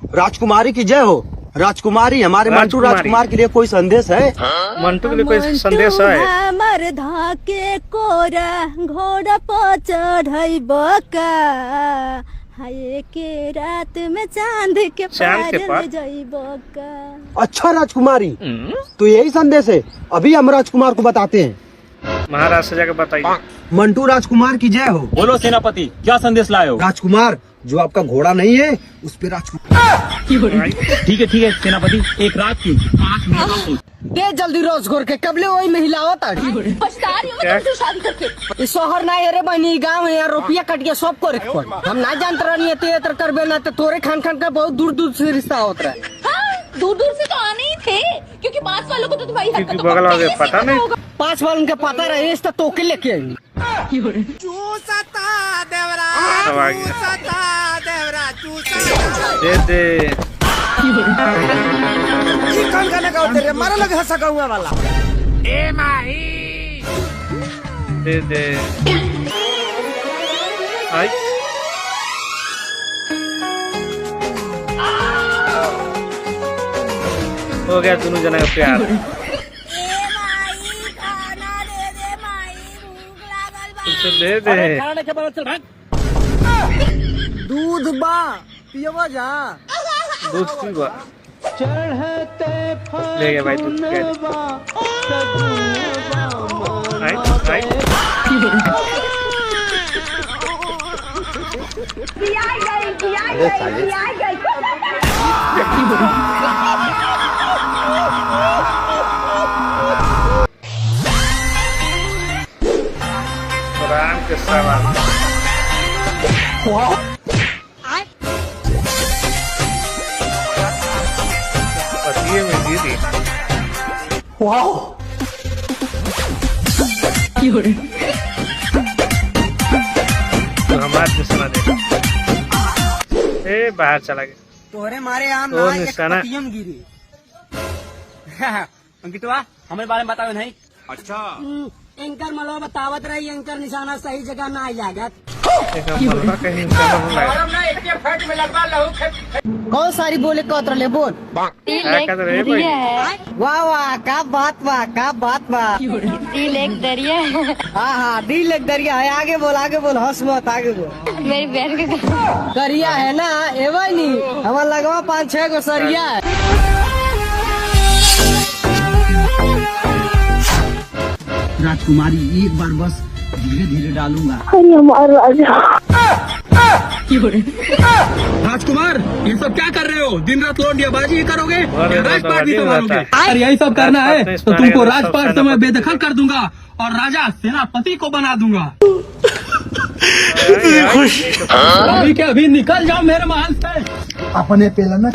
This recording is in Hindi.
राजकुमारी की जय हो। राजकुमारी, हमारे मंटू राजकुमार के लिए कोई संदेश है? मंटू के लिए कोई संदेश है? मरधा के कोरा घोड़ा पर चढ़ई बका, हाय के रात में चांद के पार जई बका। अच्छा राजकुमारी, तो यही संदेश है। अभी हम राजकुमार को बताते हैं। महाराज से जाकर बताइए। मंटू राजकुमार की जय हो। बोलो सेनापति, क्या संदेश लाए हो? राजकुमार, जो आपका घोड़ा नहीं है उस पे राजकुमार। ठीक है सेनापति, एक रात की 5 मिनट का सोच। दे जल्दी रोज घोर के कबले वही महिला होता है। पछता रही हूँ मैं तुमसे शादी करके। शहर ना अरे बहनी गाँव है, रुपया कट गया सब करे। हम ना जानते रहनी तेतर करबे ना, तो तोरे खान खान का बहुत दूर दूर से रिश्ता होता है। हाँ, दूर दूर से तो आने ही थे, क्योंकि 5 वालों को तो तुम्हारी हरकतों बगल वाले पता नहीं। 5 वालों के पता रहे तो टोके लेके आई। दे दे कौन गाना गाते रे? मारा लग हंसा गाँव वाला। दे दे। आई हो गया दोनों जना का प्यार। दे दे खाने के बाद चल भाग। दूध बा पियो जा। दूध पीवा। ले गया भाई दूध। आई कुरान के सवाल। पतिये में दीदी। तो हमारे से सुना दे। ए बाहर चला गया। तोरे मारे आम तो ना निशाना गिरी। अंकितवा, हमें बारे में बताओ नहीं। अच्छा, एंकर malo बतावत रही, एंकर निशाना सही जगह ना आई लागत। कहीं कौन सारी बोले कौतर ले बोल। वाह वाह, का बात वाह। दिल एक दरिया है। हाँ दिल एक दरिया है। आगे बोल हंस मत, आगे बोल। मेरी बहन का दरिया है ना, एवं नहीं हमारा लगवा 5-6 गो सरिया है। राजकुमारी, एक बार बस धीरे धीरे डालूंगा। अरे हमारा राजा। राजकुमार, ये सब क्या कर रहे हो? दिन रात लौंडियाबाजी ही करोगे या राजपाट भी दिन संभालोगे? रहता अगर यही सब करना है है तो तुमको राजपाट से मैं बेदखल कर दूंगा और राजा सेनापति को बना दूंगा। अभी के अभी निकल जाओ मेरे महल से। अपने पेलना